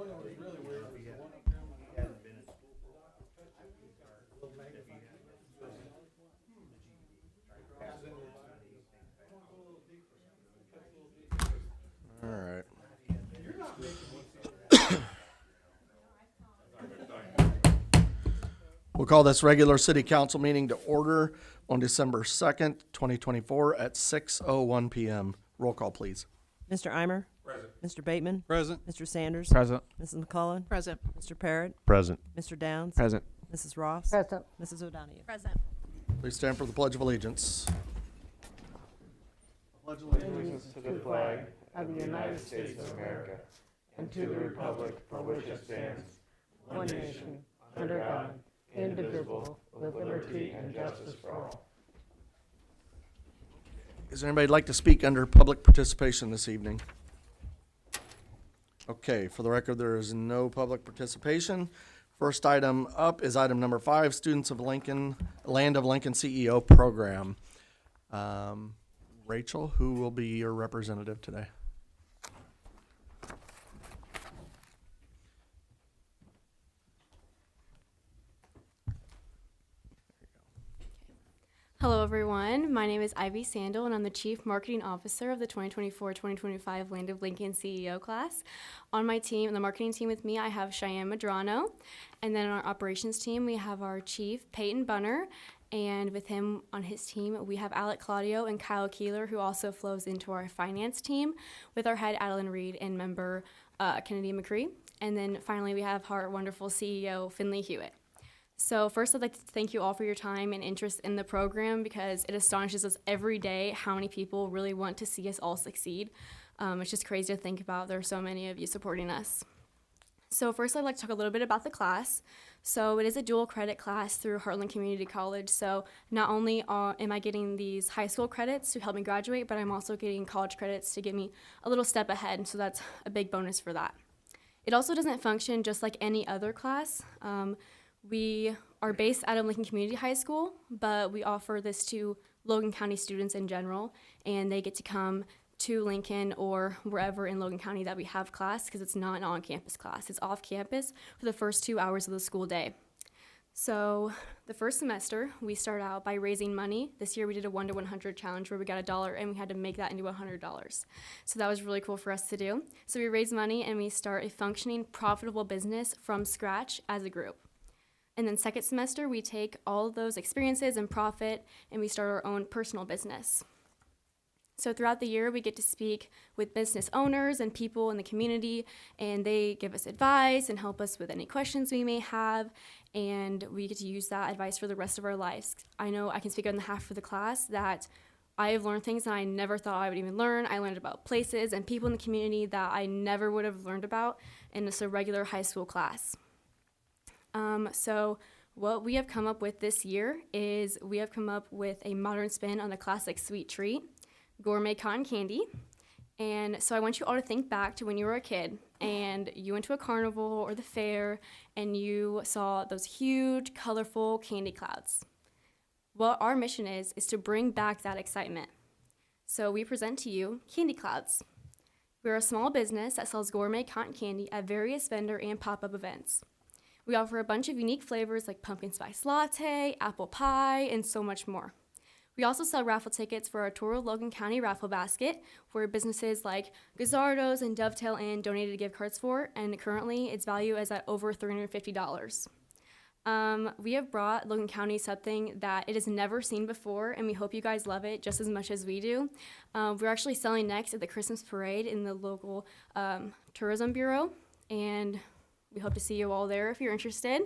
All right. We'll call this regular city council meeting to order on December 2nd, 2024 at 6:01 PM. Roll call, please. Mr. Eimer. Present. Mr. Bateman. Present. Mr. Sanders. Present. Mrs. McCullen. Present. Mr. Parrott. Present. Mr. Downs. Present. Mrs. Ross. Present. Mrs. O'Donoghue. Present. Please stand for the Pledge of Allegiance. Allegiance to the flag of the United States of America and to the republic for which it stands, one nation, under God, indivisible, with liberty and justice for all. Is there anybody who'd like to speak under public participation this evening? Okay, for the record, there is no public participation. First item up is item number 5, Students of Lincoln, Land of Lincoln CEO Program. Rachel, who will be your representative today? Hello everyone, my name is Ivy Sandel and I'm the Chief Marketing Officer of the 2024-2025 Land of Lincoln CEO class. On my team, on the marketing team with me, I have Cheyenne Madrano, and then on our operations team, we have our Chief, Peyton Bunner, and with him on his team, we have Alec Claudio and Kyle Keeler, who also flows into our finance team with our head Adeline Reed and member Kennedy McCree. And then finally, we have our wonderful CEO, Finley Hewitt. So first, I'd like to thank you all for your time and interest in the program because it astonishes us every day how many people really want to see us all succeed. It's just crazy to think about. There are so many of you supporting us. So first, I'd like to talk a little bit about the class. So it is a dual credit class through Heartland Community College. So not only am I getting these high school credits to help me graduate, but I'm also getting college credits to get me a little step ahead. So that's a big bonus for that. It also doesn't function just like any other class. We are based out of Lincoln Community High School, but we offer this to Logan County students in general, and they get to come to Lincoln or wherever in Logan County that we have class because it's not an on-campus class. It's off-campus for the first 2 hours of the school day. So the first semester, we start out by raising money. This year we did a 1 to 100 challenge where we got $1 and we had to make that into $100. So that was really cool for us to do. So we raise money and we start a functioning, profitable business from scratch as a group. And then second semester, we take all of those experiences and profit, and we start our own personal business. So throughout the year, we get to speak with business owners and people in the community, and they give us advice and help us with any questions we may have, and we get to use that advice for the rest of our lives. I know I can speak on behalf of the class that I have learned things that I never thought I would even learn. I learned about places and people in the community that I never would have learned about in just a regular high school class. So what we have come up with this year is we have come up with a modern spin on a classic sweet treat, gourmet cotton candy. And so I want you all to think back to when you were a kid and you went to a carnival or the fair and you saw those huge, colorful candy clouds. What our mission is to bring back that excitement. So we present to you Candy Clouds. We're a small business that sells gourmet cotton candy at various vendor and pop-up events. We offer a bunch of unique flavors like pumpkin spice latte, apple pie, and so much more. We also sell raffle tickets for our Tour of Logan County raffle basket, where businesses like Gazzardo's and Dovetail Inn donated gift cards for, and currently its value is at over $350. We have brought Logan County something that it has never seen before, and we hope you guys love it just as much as we do. We're actually selling next at the Christmas parade in the local tourism bureau, and we hope to see you all there if you're interested.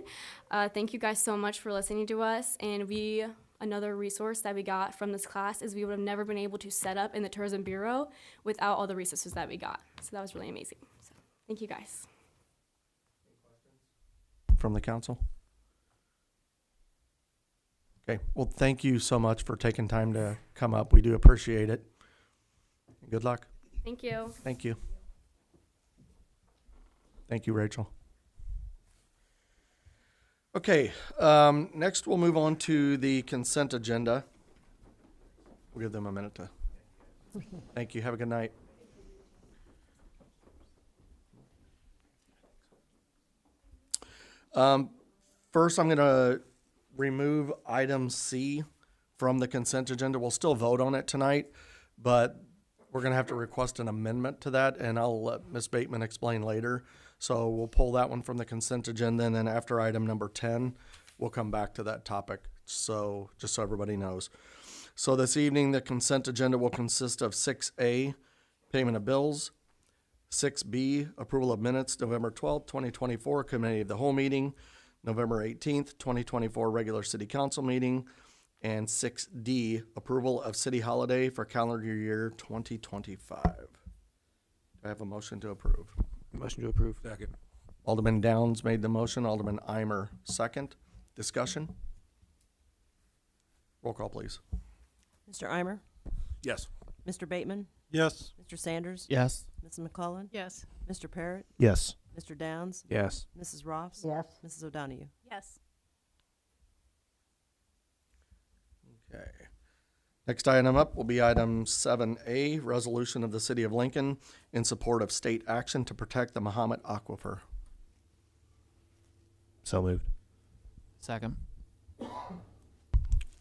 Thank you guys so much for listening to us. And another resource that we got from this class is we would have never been able to set up in the Tourism Bureau without all the resources that we got. So that was really amazing. So thank you guys. From the council? Okay, well, thank you so much for taking time to come up. We do appreciate it. Good luck. Thank you. Thank you. Thank you, Rachel. Okay, next we'll move on to the consent agenda. We'll give them a minute to. Thank you. Have a good night. First, I'm going to remove item C from the consent agenda. We'll still vote on it tonight, but we're going to have to request an amendment to that, and I'll let Ms. Bateman explain later. So we'll pull that one from the consent agenda, and then after item number 10, we'll come back to that topic. So just so everybody knows. So this evening, the consent agenda will consist of 6A, payment of bills, 6B, approval of minutes, November 12th, 2024, committee of the whole meeting, November 18th, 2024, regular city council meeting, and 6D, approval of city holiday for calendar year 2025. Do I have a motion to approve? Motion to approve. Second. Alderman Downs made the motion, Alderman Eimer second. Discussion? Roll call, please. Mr. Eimer, Yes. Mr. Bateman, Yes. Mr. Sanders, Yes. Mrs. McCullen, Yes. Mr. Parrott, Yes. Mr. Downs, Yes. Mrs. Ross, Yes. Mrs. O'Donahue. Yes. Okay. Next item up will be item 7A, resolution of the City of Lincoln in support of state action to protect the Mahomet Aquifer. So moved. Second.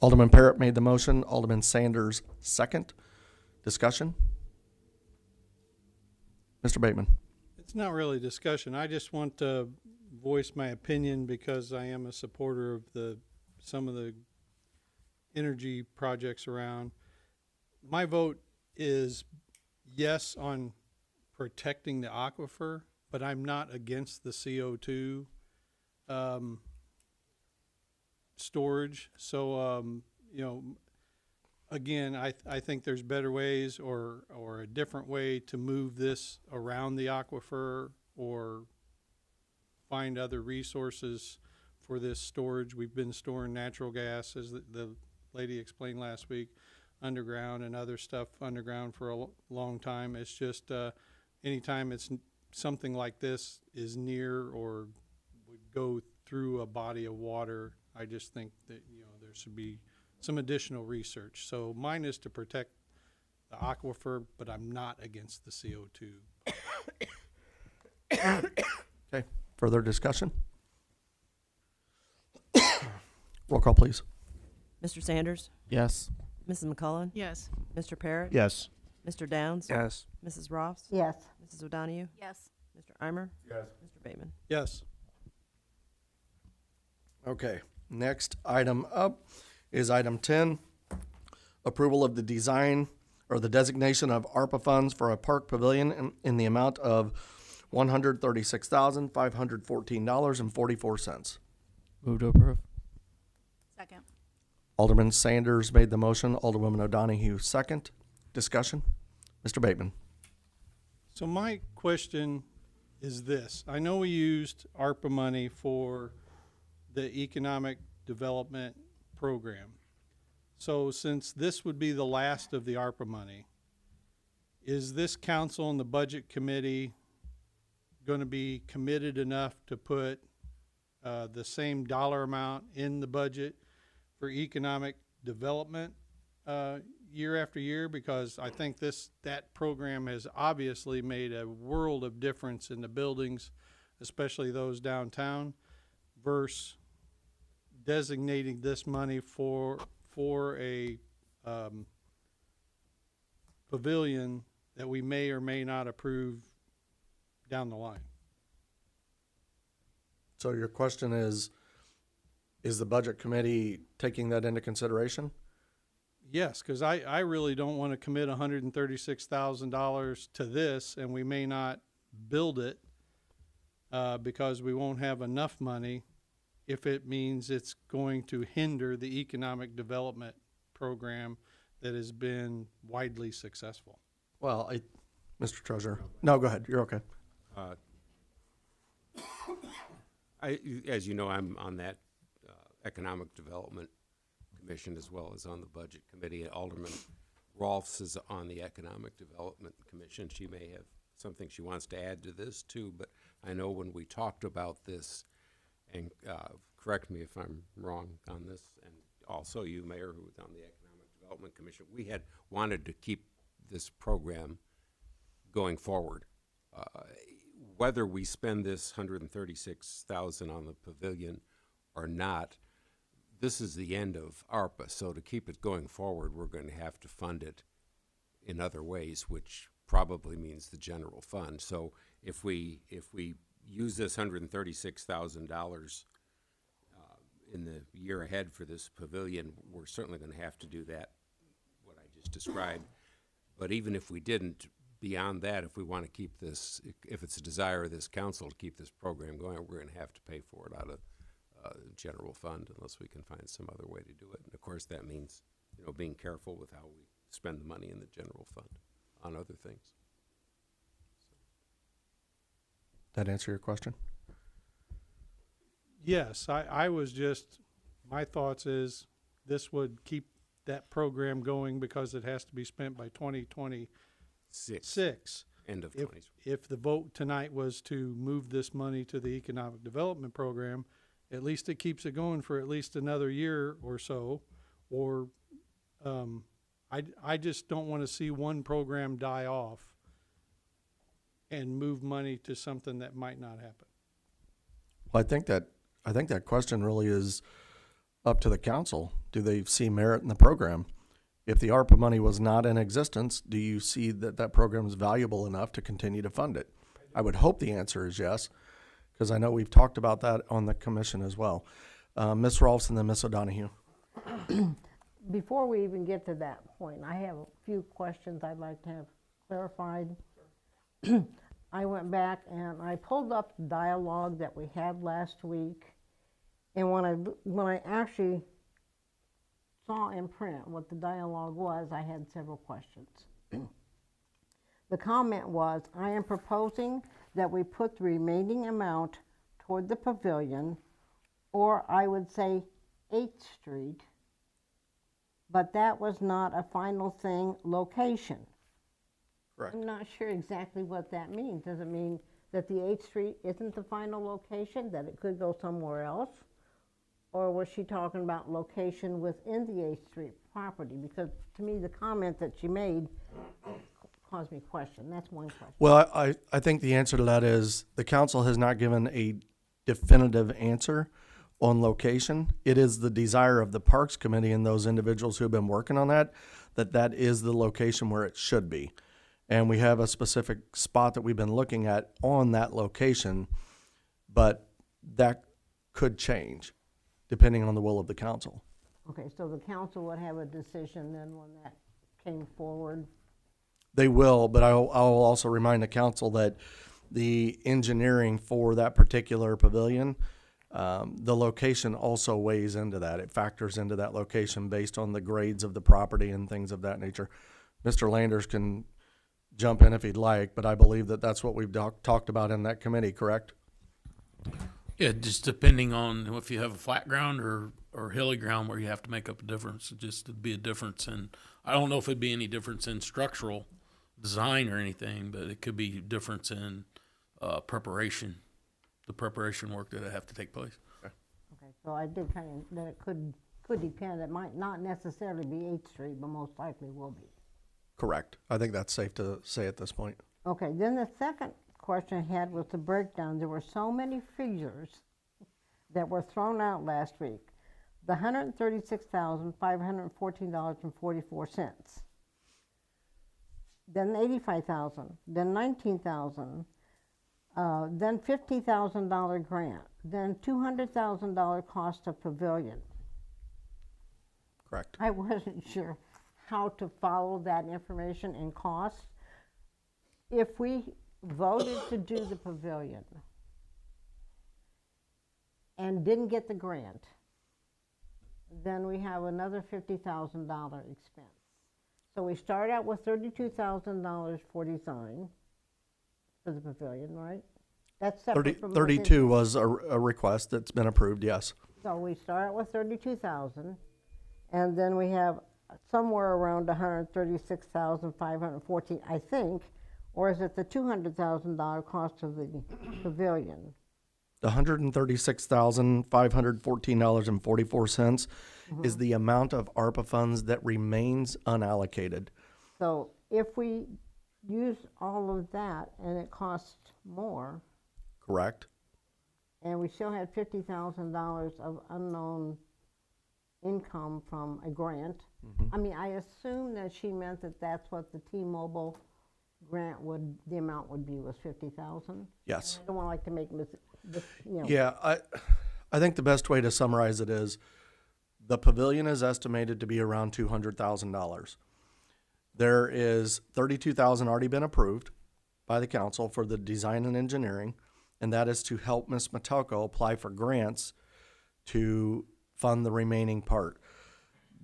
Alderman Parrott made the motion, Alderman Sanders second. Discussion? Mr. Bateman. It's not really discussion. I just want to voice my opinion because I am a supporter of some of the energy projects around. My vote is yes on protecting the aquifer, but I'm not against the CO2 storage. So, again, I think there's better ways or a different way to move this around the aquifer or find other resources for this storage. We've been storing natural gas, as the lady explained last week, underground and other stuff underground for a long time. It's just anytime it's something like this is near or would go through a body of water, I just think that there should be some additional research. So mine is to protect the aquifer, but I'm not against the CO2. Okay, further discussion? Roll call, please. Mr. Sanders, Yes. Mrs. McCullen, Yes. Mr. Parrott, Yes. Mr. Downs, Yes. Mrs. Ross, Yes. Mrs. O'Donahue, Yes. Mr. Eimer, Yes. Mr. Bateman. Yes. Okay, next item up is item 10, approval of the design or the designation of ARPA funds for a park pavilion in the amount of $136,514.44. Move to approve. Second. Alderman Sanders made the motion, Alderwoman O'Donahue second. Discussion? Mr. Bateman. So my question is this. I know we used ARPA money for the economic development program. So since this would be the last of the ARPA money, is this council and the budget committee going to be committed enough to put the same dollar amount in the budget for economic development year after year? Because I think that program has obviously made a world of difference in the buildings, especially those downtown, versus designating this money for a pavilion that we may or may not approve down the line. So your question is the budget committee taking that into consideration? Yes, because I really don't want to commit $136,000 to this, and we may not build it because we won't have enough money if it means it's going to hinder the economic development program that has been widely successful. Well, Mr. Treasurer. No, go ahead. You're okay. As you know, I'm on that Economic Development Commission as well as on the Budget Committee. Alderman Rolfs is on the Economic Development Commission. She may have something she wants to add to this too, but I know when we talked about this, and correct me if I'm wrong on this, and also you, Mayor, who was on the Economic Development Commission, we had wanted to keep this program going forward. whether we spend this 136,000 on the pavilion or not, this is the end of ARPA, so to keep it going forward, we're going to have to fund it in other ways, which probably means the general fund. So if we use this $136,000 in the year ahead for this pavilion, we're certainly going to have to do that, what I just described. But even if we didn't, beyond that, if we want to keep this, if it's a desire of this council to keep this program going, we're going to have to pay for it out of general fund unless we can find some other way to do it. And of course, that means, you know, being careful with how we spend the money in the general fund on other things. That answer your question? Yes, I was just, my thoughts is this would keep that program going because it has to be spent by 2026. Six, end of If, 20. if the vote tonight was to move this money to the economic development program, at least it keeps it going for at least another year or so. Or, I just don't want to see one program die off and move money to something that might not happen. Well, I think that question really is up to the council. Do they see merit in the program? If the ARPA money was not in existence, do you see that that program is valuable enough to continue to fund it? I would hope the answer is yes, because I know we've talked about that on the commission as well. Ms. Rolfs and then Ms. O'Donohue. Before we even get to that point, I have a few questions I'd like to have clarified. I went back and I pulled up the dialogue that we had last week, and when I actually saw in print what the dialogue was, I had several questions. The comment was, I am proposing that we put the remaining amount toward the pavilion, or I would say 8th Street, but that was not a final thing location. Correct. I'm not sure exactly what that means. Does it mean that the 8th Street isn't the final location, that it could go somewhere else? Or was she talking about location within the 8th Street property? Because to me, the comment that she made caused me question. That's one question. Well, I think the answer to that is the council has not given a definitive answer on location. It is the desire of the Parks Committee and those individuals who have been working on that, that is the location where it should be. And we have a specific spot that we've been looking at on that location, but that could change depending on the will of the council. Okay, so the council would have a decision then when that came forward? They will, but I'll also remind the council that the engineering for that particular pavilion, the location also weighs into that. It factors into that location based on the grades of the property and things of that nature. Mr. Landers can jump in if he'd like, but I believe that that's what we've talked about in that committee, correct? Yeah, just depending on if you have a flat ground or hilly ground where you have to make up a difference. Just to be a difference in, I don't know if it'd be any difference in structural design or anything, but it could be difference in preparation, the preparation work that would have to take place. Okay, so I did kind of, that it could depend. It might not necessarily be 8th Street, but most likely will be. Correct. I think that's safe to say at this point. Okay, then the second question I had was the breakdown. There were so many figures that were thrown out last week. The $136,514.44. Then $85,000, then $19,000, then $50,000 grant, then $200,000 cost of pavilion. Correct. I wasn't sure how to follow that information and costs. If we voted to do the pavilion and didn't get the grant, then we have another $50,000 expense. So we start out with $32,000 for design for the pavilion, right? That's separate from. 32 was a request that's been approved, yes. So we start out with $32,000, and then we have somewhere around $136,514, I think, or is it the $200,000 cost of the pavilion? The $136,514.44 is the amount of ARPA funds that remains unallocated. So if we use all of that and it costs more, Correct? and we still had $50,000 of unknown income from a grant. I mean, I assume that she meant that that's what the T-Mobile grant would, the amount would be, was 50,000. Yes. I don't want like to make you know. Yeah, I think the best way to summarize it is the pavilion is estimated to be around $200,000. There is $32,000 already been approved by the council for the design and engineering, and that is to help Ms. Metelko apply for grants to fund the remaining part.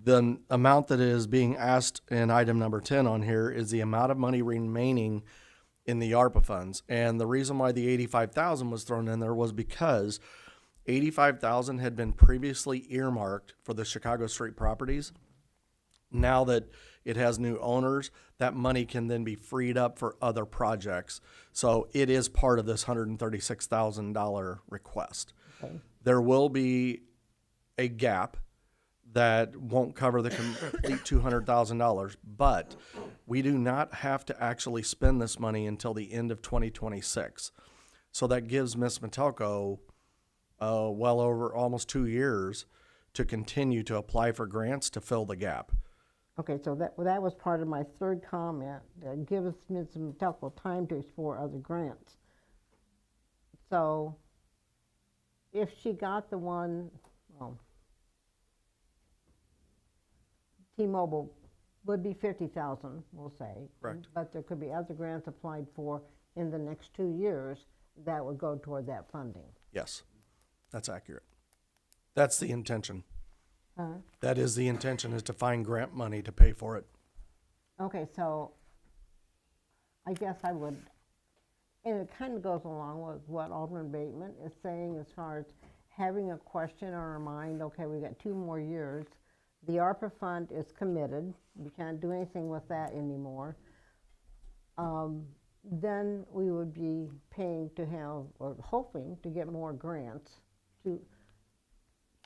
The amount that is being asked in item number 10 on here is the amount of money remaining in the ARPA funds. And the reason why the 85,000 was thrown in there was because 85,000 had been previously earmarked for the Chicago Street properties. Now that it has new owners, that money can then be freed up for other projects. So it is part of this $136,000 request. Okay. There will be a gap that won't cover the complete $200,000, but we do not have to actually spend this money until the end of 2026. So that gives Ms. Metelko well over almost 2 years to continue to apply for grants to fill the gap. Okay, so that was part of my third comment, that gives Ms. Metelko time to explore other grants. So if she got the one, well, T-Mobile would be 50,000, we'll say. Correct. But there could be other grants applied for in the next 2 years that would go toward that funding. Yes, that's accurate. That's the intention. That is the intention, is to find grant money to pay for it. Okay, so I guess I would, and it kind of goes along with what Alderman Bateman is saying as far as having a question on our mind, okay, we got 2 more years. The ARPA fund is committed. We can't do anything with that anymore. Then we would be paying to have, or hoping to get more grants to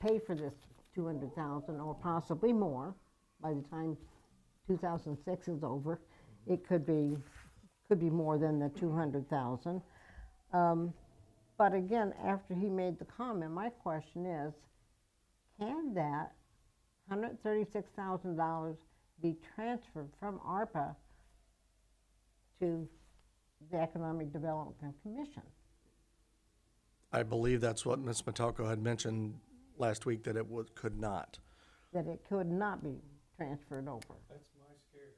pay for this 200,000 or possibly more by the time 2006 is over. It could be more than the 200,000. But again, after he made the comment, my question is, can that $136,000 be transferred from ARPA to the Economic Development Commission? I believe that's what Ms. Metelko had mentioned last week, that it could not. That it could not be transferred over? That's my scare.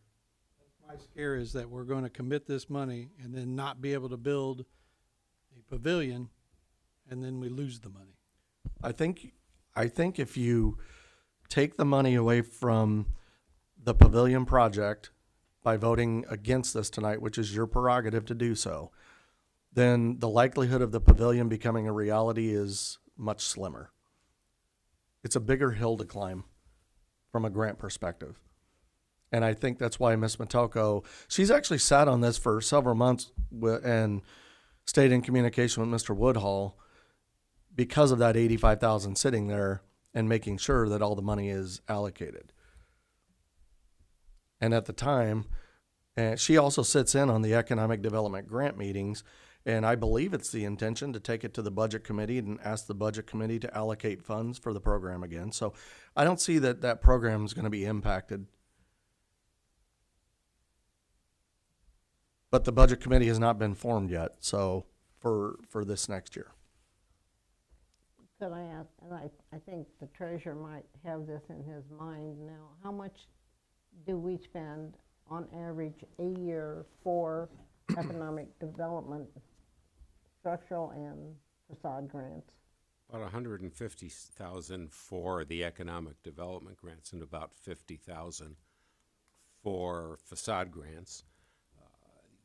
That's my scare, is that we're going to commit this money and then not be able to build a pavilion, and then we lose the money. I think if you take the money away from the pavilion project by voting against this tonight, which is your prerogative to do so, then the likelihood of the pavilion becoming a reality is much slimmer. It's a bigger hill to climb from a grant perspective. And I think that's why Ms. Metelko, she's actually sat on this for several months and stayed in communication with Mr. Woodhull because of that 85,000 sitting there and making sure that all the money is allocated. And at the time, she also sits in on the Economic Development Grant meetings, and I believe it's the intention to take it to the Budget Committee and ask the Budget Committee to allocate funds for the program again. So I don't see that that program is going to be impacted. But the Budget Committee has not been formed yet, so for this next year. Could I ask, and I think the treasurer might have this in his mind now, how much do we spend on average a year for economic development, structural and facade grants? About 150,000 for the economic development grants and about 50,000 for facade grants.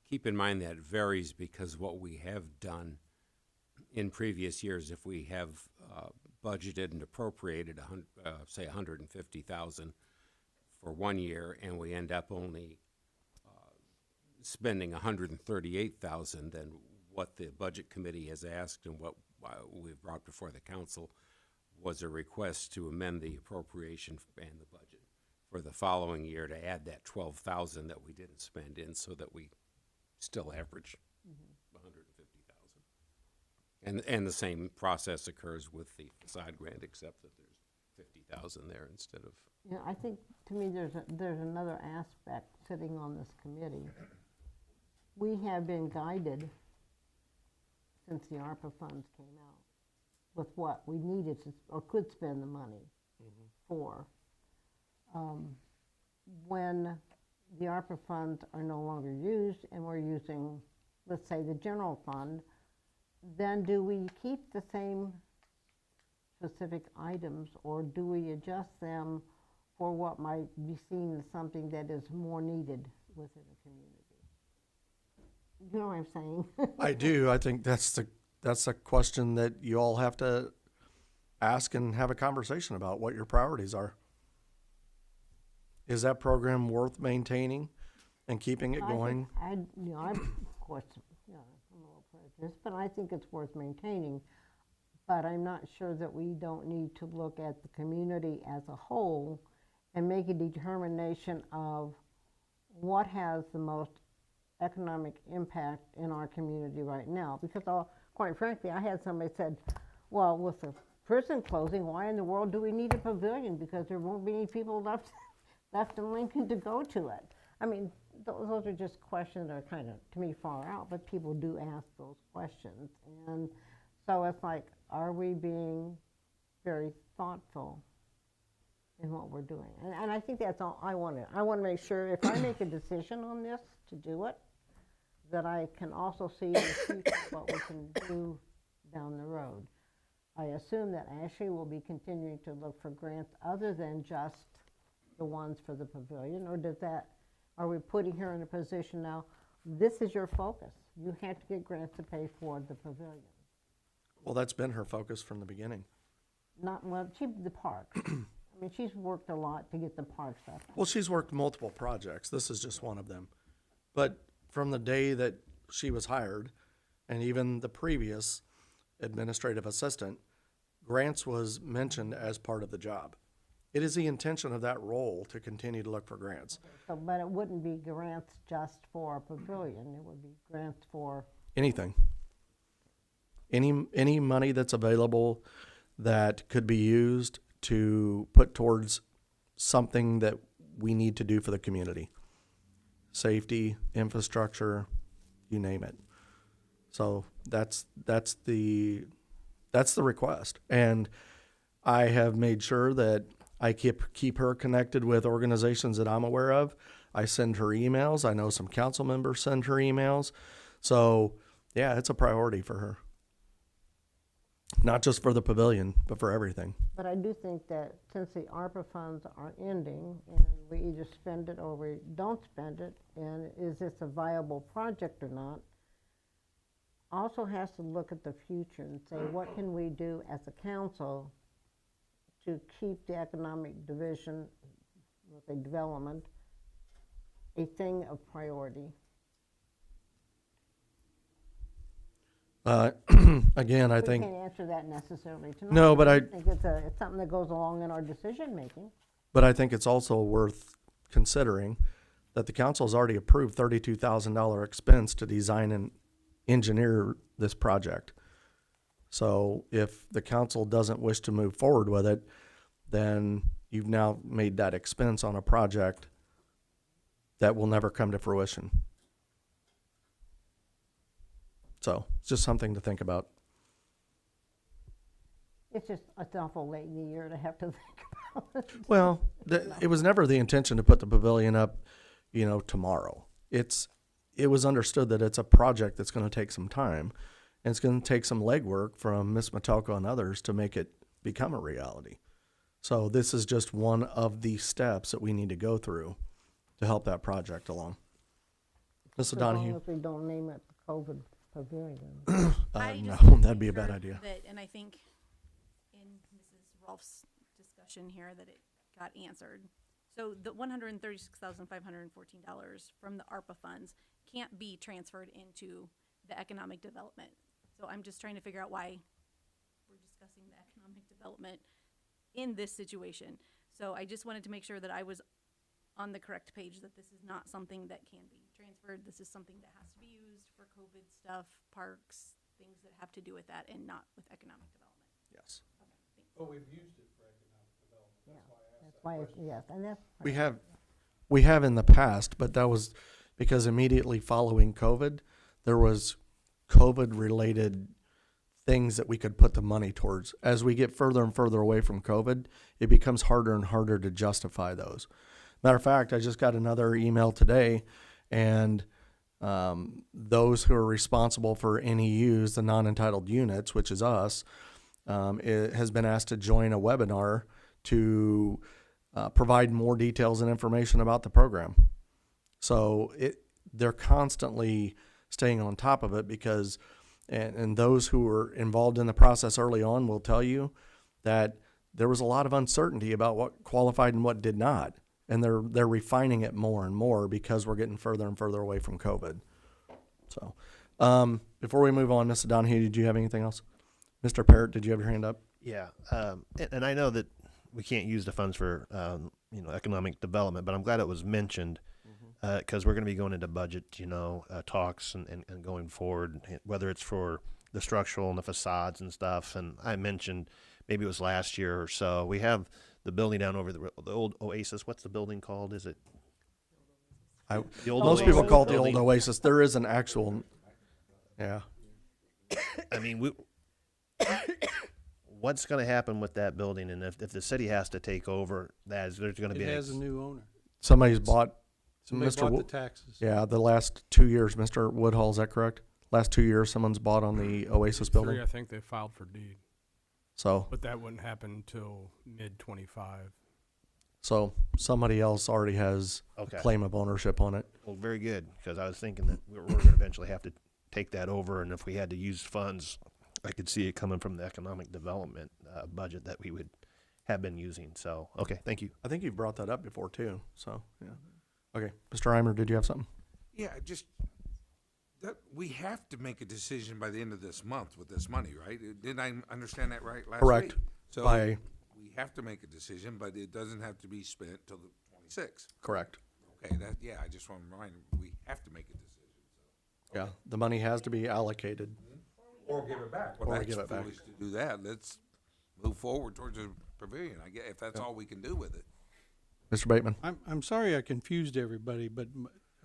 Keep in mind that varies because what we have done in previous years, if we have budgeted and appropriated, say 150,000 for 1 year, and we end up only spending 138,000, then what the Budget Committee has asked and what we've brought before the council was a request to amend the appropriation and the budget for the following year to add that 12,000 that we didn't spend in, so that we still average 150,000. And the same process occurs with the facade grant, except that there's 50,000 there instead of. You know, I think, to me, there's another aspect sitting on this committee. We have been guided since the ARPA funds came out with what we needed to, or could spend the money for. When the ARPA funds are no longer used and we're using, let's say, the general fund, then do we keep the same specific items, or do we adjust them for what might be seen as something that is more needed within a community? You know what I'm saying? I do. I think that's a question that you all have to ask and have a conversation about what your priorities are. Is that program worth maintaining and keeping it going? I'm, of course, I'm a little prejudiced, but I think it's worth maintaining. But I'm not sure that we don't need to look at the community as a whole and make a determination of what has the most economic impact in our community right now. Because quite frankly, I had somebody said, well, with the prison closing, why in the world do we need a pavilion? Because there won't be any people left in Lincoln to go to it. I mean, those are just questions that are kind of, to me, far out, but people do ask those questions. And so it's like, are we being very thoughtful in what we're doing? And I think that's all I want to. I want to make sure if I make a decision on this to do it, that I can also see in the future what we can do down the road. I assume that Ashley will be continuing to look for grants other than just the ones for the pavilion, or are we putting her in a position now, this is your focus. You have to get grants to pay for the pavilion. Well, that's been her focus from the beginning. The parks. I mean, she's worked a lot to get the parks up. Well, she's worked multiple projects. This is just one of them. But from the day that she was hired, and even the previous administrative assistant, grants was mentioned as part of the job. It is the intention of that role to continue to look for grants. So, but it wouldn't be grants just for a pavilion. It would be grants for. Anything. Any money that's available that could be used to put towards something that we need to do for the community. Safety, infrastructure, you name it. So that's the request. And I have made sure that I keep her connected with organizations that I'm aware of. I send her emails. I know some council members send her emails. So yeah, it's a priority for her. Not just for the pavilion, but for everything. But I do think that since the ARPA funds are ending, and we either spend it or we don't spend it, and is this a viable project or not, also has to look at the future and say, what can we do as a council to keep the economic division, the development, a thing of priority? Again, I We think, can't answer that necessarily tonight. No, but I think it's something that goes along in our decision-making. but I think it's also worth considering that the council has already approved $32,000 expense to design and engineer this project. So if the council doesn't wish to move forward with it, then you've now made that expense on a project that will never come to fruition. So it's just something to think about. It's awful late in the year to have to think about it. Well, it was never the intention to put the pavilion up, tomorrow. It was understood that it's a project that's going to take some time, and it's going to take some legwork from Ms. Metelko and others to make it become a reality. So this is just one of the steps that we need to go through to help that project along. Ms. As long O'Donohue? as we don't name it the COVID Pavilion. I No, just wanna that'd be make a bad sure idea. that- and I think in Mrs. Rolf's discussion here that it got answered. So the $136,514 from the ARPA funds can't be transferred into the economic development. So I'm just trying to figure out why we're discussing the economic development in this situation. So I just wanted to make sure that I was on the correct page, that this is not something that can be transferred. This is something that has to be used for COVID stuff, parks, things that have to do with that, and not with economic development. Yes. Okay, thanks. But we've used it for economic development. That's why, yes, and that's. We have in the past, but that was because immediately following COVID, there was COVID-related things that we could put the money towards. As we get further and further away from COVID, it becomes harder and harder to justify those. Matter of fact, I just got another email today, and those who are responsible for NEUs, the non-entitled units, which is us, it has been asked to join a webinar to provide more details and information about the program. So they're constantly staying on top of it because, and those who were involved in the process early on will tell you that there was a lot of uncertainty about what qualified and what did not. And they're refining it more and more because we're getting further and further away from COVID. So before we move on, Mr. Donahue, did you have anything else? Mr. Parrott, did you have your hand up? Yeah, and I know that we can't use the funds for economic development, but I'm glad it was mentioned because we're going to be going into budget talks and going forward, whether it's for the structural and the facades and stuff. And I mentioned maybe it was last year or so. We have the building down over the old Oasis. What's the building called? Is it the old Most Oasis people call it the old building? Oasis. There is an actual, yeah. I mean, what's going to happen with that building? And if the city has to take over, there's going to be It has a new owner. Somebody's bought, Somebody Mr. bought Wo- the taxes. yeah, the last 2 years, Mr. Woodhull, is that correct? Last 2 years, someone's bought on the Oasis building. I think they filed for deed, So, but that wouldn't happen until mid-25. so somebody else already has Okay. a claim of ownership on it. Well, very good, because I was thinking that we're going to eventually have to take that over, and if we had to use funds, I could see it coming from the economic development budget that we would have been using. So, okay, thank you. I think you've brought that up before too. So, yeah. Okay, Mr. Reimer, did you have something? Yeah, just that we have to make a decision by the end of this month with this money, right? Didn't I understand that right last Correct. week? So By we have to make a decision, but it doesn't have to be spent till the 26th. correct. Okay, I just want to remind you, we have to make a decision. Yeah, the money has to be allocated. Or give it back. Well, Or that's give it back. foolish to do that. Let's move forward towards the pavilion, I guess, if that's all we can do with it. Mr. Bateman? I'm sorry I confused everybody, but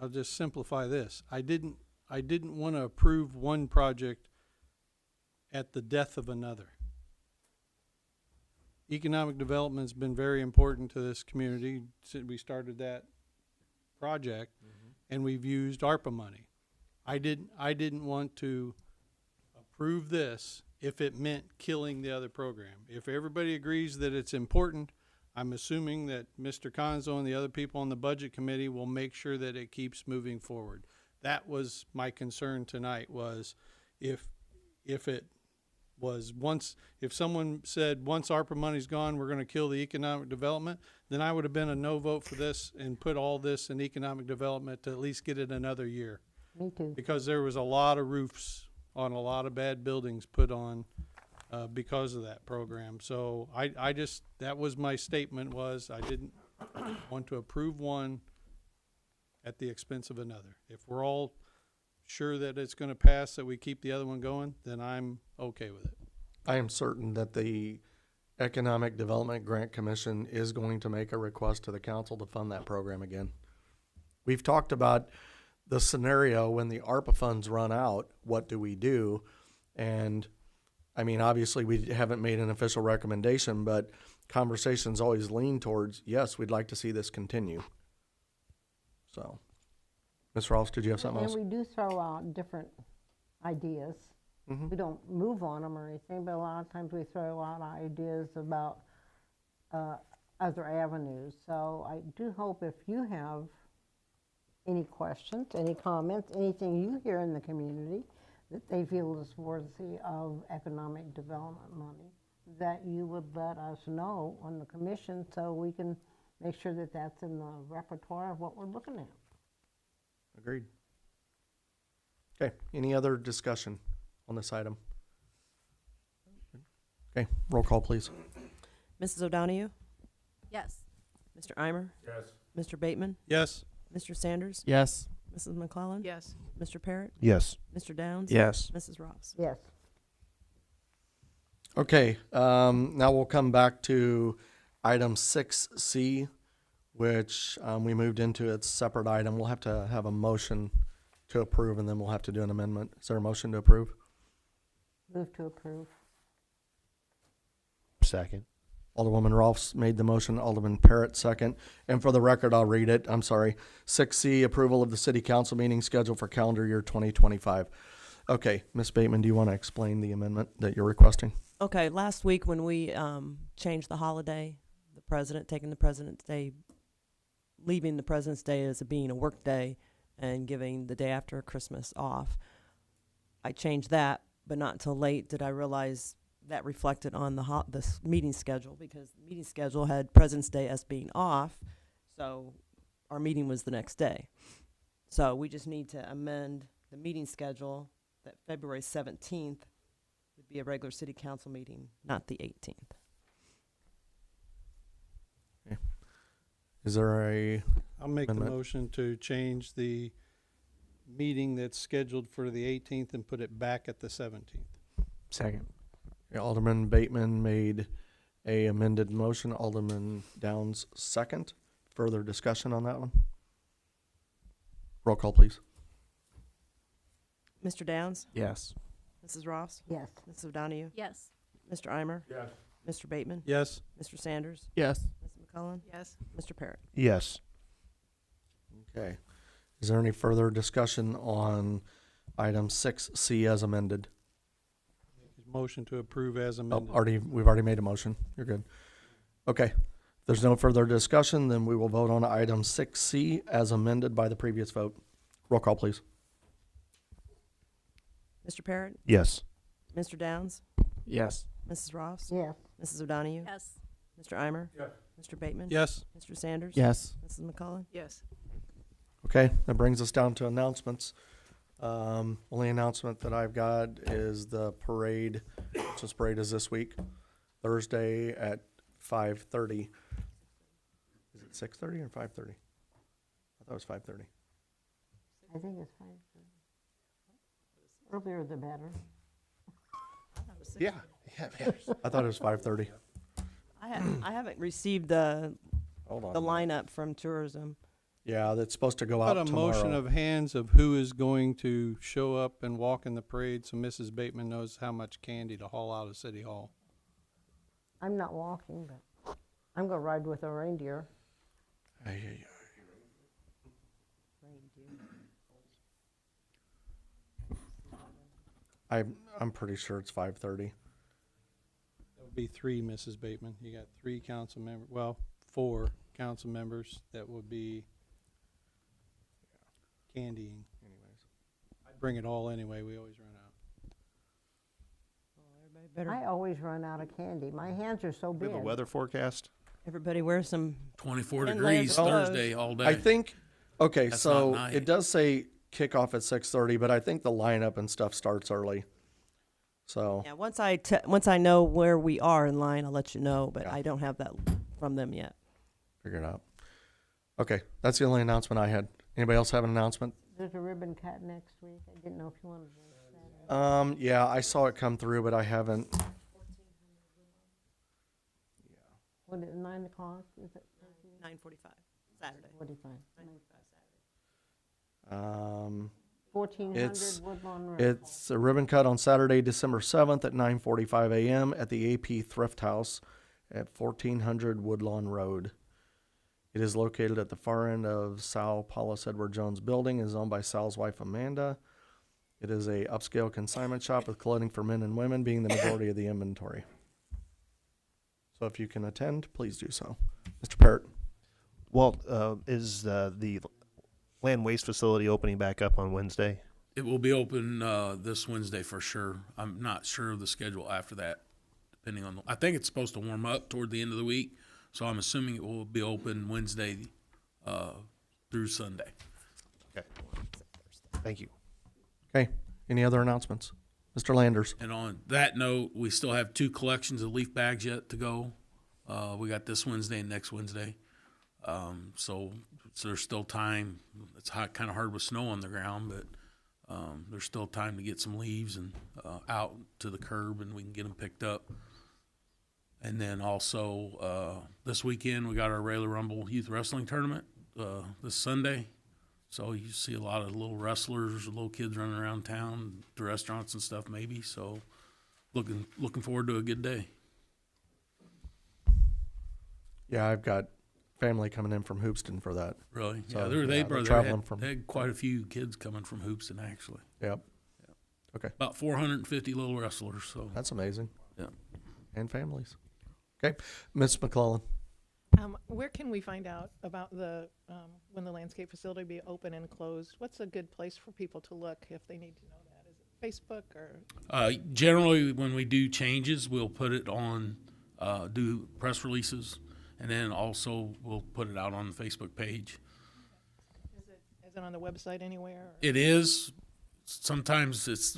I'll just simplify this. I didn't want to approve one project at the death of another. Economic development's been very important to this community since we started that project, and we've used ARPA money. I didn't want to approve this if it meant killing the other program. If everybody agrees that it's important, I'm assuming that Mr. Conzo and the other people on the budget committee will make sure that it keeps moving forward. That was my concern tonight, was if it was if someone said once ARPA money's gone, we're gonna kill the economic development, then I would have been a no vote for this and put all this in economic development to at least get it another year. Me too. Because there was a lot of roofs on a lot of bad buildings put on because of that program. So I just, that was my statement, was I didn't want to approve one at the expense of another. If we're all sure that it's gonna pass, that we keep the other one going, then I'm okay with it. I am certain that the Economic Development Grant Commission is going to make a request to the council to fund that program again. We've talked about the scenario when the ARPA funds run out, what do we do? And I mean, obviously we haven't made an official recommendation, but conversations always lean towards, yes, we'd like to see this continue. So, Ms. Ross, did you have something And else? we do throw out different ideas. Mhm. We don't move on them or anything, but a lot of times we throw out ideas about other avenues. So I do hope if you have any questions, any comments, anything you hear in the community that they feel is worthy of economic development money, that you would let us know on the commission so we can make sure that that's in the repertoire of what we're looking at. Agreed. Okay, any other discussion on this item? Okay, roll call, please. Mrs. O'Donoghue? Yes. Mr. Eimer? Yes. Mr. Bateman? Yes. Mr. Sanders? Yes. Mrs. McClellan? Yes. Mr. Parrott? Yes. Mr. Downs? Yes. Mrs. Ross? Yes. Okay, now we'll come back to item 6C, which we moved into its separate item. We'll have to have a motion to approve, and then we'll have to do an amendment. Is there a motion to approve? Move to approve. Second. Alderwoman Rolfs made the motion, Alderman Parrott second. And for the record, I'll read it. I'm sorry. 6C, approval of the city council meeting schedule for calendar year 2025. Okay, Ms. Bateman, do you want to explain the amendment that you're requesting? Okay, last week when we changed the holiday, the president taking the President's Day, leaving the President's Day as being a work day and giving the day after Christmas off, I changed that, but not until late did I realize that reflected on the meeting schedule, because the meeting schedule had President's Day as being off, so our meeting was the next day. So we just need to amend the meeting schedule that February 17th would be a regular city council meeting, not the 18th. Is there a, I'll make the Amendment. motion to change the meeting that's scheduled for the 18th and put it back at the 17th. Second. Alderman Bateman made a amended motion, Alderman Downs second. Further discussion on that one? Roll call, please. Mr. Downs? Yes. Mrs. Ross? Yes. Mrs. O'Donahue? Yes. Mr. Eimer? Yes. Mr. Bateman? Yes. Mr. Sanders? Yes. Mrs. McCullen? Yes. Mr. Parrott? Yes. Okay. Is there any further discussion on item 6C as amended? Motion to approve as Oh, amended. we've already made a motion. You're good. Okay. If there's no further discussion, then we will vote on item 6C as amended by the previous vote. Roll call, please. Mr. Parrott? Yes. Mr. Downs? Yes. Mrs. Ross? Yes. Mrs. O'Donahue? Yes. Mr. Eimer? Yes. Mr. Bateman? Yes. Mr. Sanders? Yes. Mrs. McCullen? Yes. Okay, that brings us down to announcements. Only announcement that I've got is the parade. Christmas parade is this week, Thursday at 5:30. Is it 6:30 or 5:30? I thought it was 5:30. I think it's fine. Earlier the better. Yeah. I thought it was 5:30. I haven't received the Hold on. lineup from tourism. Yeah, that's supposed to go Got out a motion tomorrow. of hands of who is going to show up and walk in the parade, so Mrs. Bateman knows how much candy to haul out of City Hall. I'm not walking, but I'm gonna ride with a reindeer. Ay, ay, ay. I'm pretty sure it's 5:30. That would be three, Mrs. Bateman. You got three council members, well, 4 council members that would be candying. Anyways. I'd bring it all anyway, we always run out. Everybody better, I always run out of candy. My hands are so We big. have a weather forecast. everybody wear some, 24 And degrees layers of clothes. Thursday all day. I think, okay, That's so not night. it does say kickoff at 6:30, but I think the lineup and stuff starts early. So, yeah, once I know where we are in line, I'll let you know, but Yeah. I don't have that from them yet. figure it out. Okay, that's the only announcement I had. Anybody else have an announcement? There's a ribbon cut next week. I didn't know if you wanted to. Yeah, I saw it come through, but I haven't. What is it, 9 o'clock? Is it 9:45, Saturday. 45? 'It's 1400 Woodlawn Road. It's a ribbon cut on Saturday, December 7th at 9:45 a.m. at the AP Thrift House at 1400 Woodlawn Road. It is located at the far end of Sal Paulus Edward Jones Building. It is owned by Sal's wife Amanda. It is a upscale consignment shop with clothing for men and women being the majority of the inventory. So if you can attend, please do so. Mr. Parrott. Walt, is the land waste facility opening back up on Wednesday? It will be open this Wednesday for sure. I'm not sure of the schedule after that, depending on. I think it's supposed to warm up toward the end of the week, so I'm assuming it will be open Wednesday through Sunday. Okay. Thank you. Okay, any other announcements? Mr. Landers. And on that note, we still have 2 collections of leaf bags yet to go. We got this Wednesday and next Wednesday. So there's still time. It's kind of hard with snow on the ground, but there's still time to get some leaves and out to the curb, and we can get them picked up. And then also this weekend we got our Rayleigh Rumble Youth Wrestling Tournament this Sunday. So you see a lot of little wrestlers, little kids running around town, the restaurants and stuff maybe. So looking forward to a good day. Yeah, I've got family coming in from Hoopston for that. Really? So, Yeah, they they're traveling they had quite a few kids coming from Hoopston actually. Yep. Okay, About 450 little wrestlers. So that's amazing. yeah. And families. Okay, Ms. McClellan. Where can we find out about the, when the landscape facility will be open and closed? What's a good place for people to look if they need to know that? Is it Facebook or? Generally, when we do changes, we'll put it on, do press releases, and then also we'll put it out on the Facebook page. Is it on the website anywhere? Or? It is. Sometimes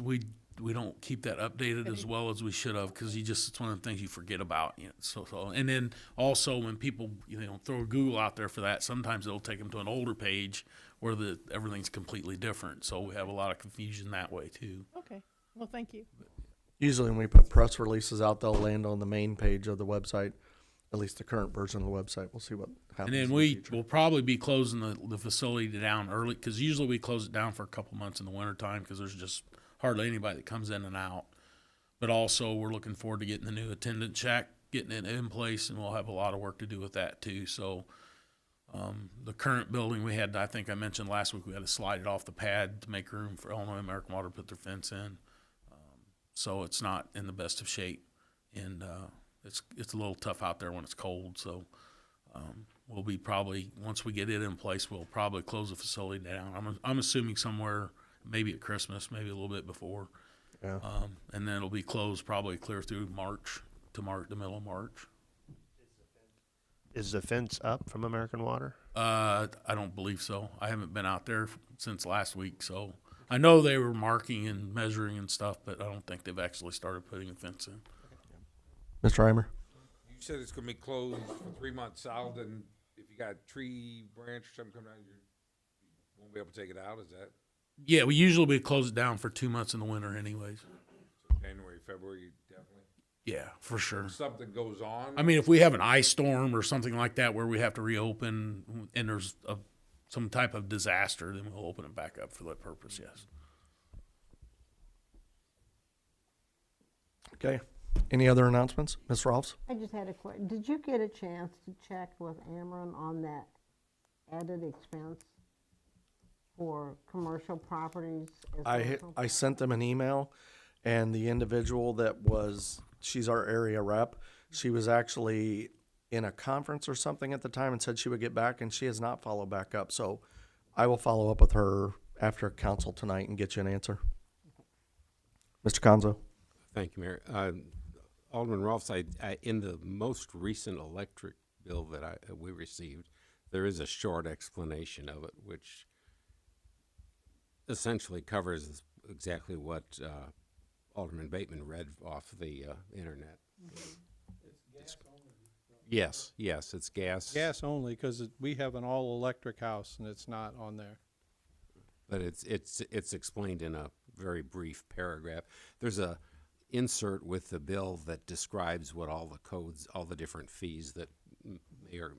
we don't keep that updated as well as we should have because it's one of the things you forget about. You know, so and then also when people throw Google out there for that, sometimes it'll take them to an older page where everything's completely different. So we have a lot of confusion that way too. Okay. Well, thank you. Usually when we put press releases out, they'll land on the main page of the website, at least the current version of the website. We'll see what happens. And then in the we future. will probably be closing the facility down early because usually we close it down for a couple months in the wintertime because there's just hardly anybody that comes in and out. But also we're looking forward to getting the new attendance shack, getting it in place, and we'll have a lot of work to do with that too. So the current building we had, I think I mentioned last week, we had to slide it off the pad to make room for Illinois American Water to put their fence in. So it's not in the best of shape, and it's a little tough out there when it's cold. So we'll be probably, once we get it in place, we'll probably close the facility down. I'm assuming somewhere maybe at Christmas, maybe a little bit before. Yeah. And then it'll be closed probably clear through March, the middle of March. Is the fence up from American Water? I don't believe so. I haven't been out there since last week, so I know they were marking and measuring and stuff, but I don't think they've actually started putting a fence in. Mr. Reimer. You said it's gonna be closed for 3 months solid, and if you got a tree branch or something coming down, you won't be able to take it out, is that Yeah, we usually close it down for 2 months in the winter anyways. January, February, definitely? Yeah, for sure. If something goes on? I mean, if we have an ice storm or something like that where we have to reopen and there's some type of disaster, then we'll open it back up for that purpose, yes. Okay. Any other announcements? Ms. Rolfs? I just had a question. Did you get a chance to check with Ameren on that added expense for commercial properties? I sent them an email, and the individual she's our area rep. She was actually in a conference or something at the time and said she would get back, and she has not followed back up. So I will follow up with her after council tonight and get you an answer. Mr. Conzo. Thank you, Mayor. Alderman Rolfs, in the most recent electric bill that we received, there is a short explanation of it, which essentially covers exactly what Alderman Bateman read off the internet. Yes, it's gas. Gas only, because we have an all-electric house, and it's not on there. But it's explained in a very brief paragraph. There's a insert with the bill that describes what all the codes, all the different fees that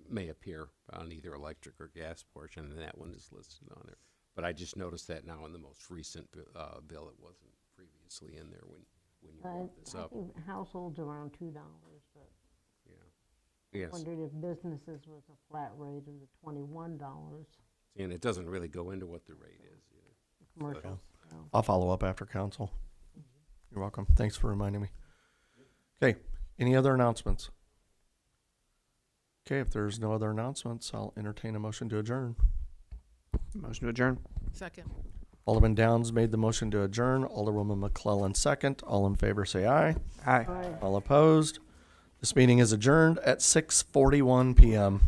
may appear on either electric or gas portion, and that one is listed on there. But I just noticed that now in the most recent bill, it wasn't previously in there when you brought this up. I think households around $2, but Yes, wondered if businesses was a flat rate of the $21. and it doesn't really go into what the rate is either. Commercials. so. I'll follow up after council. You're welcome. Thanks for reminding me. Okay. Any other announcements? Okay. If there's no other announcements, I'll entertain a motion to adjourn. Motion to adjourn. Second. Alderman Downs made the motion to adjourn. Alderwoman McClellan second. All in favor say aye. Aye. Aye. All opposed? This meeting is adjourned at 6:41 p.m.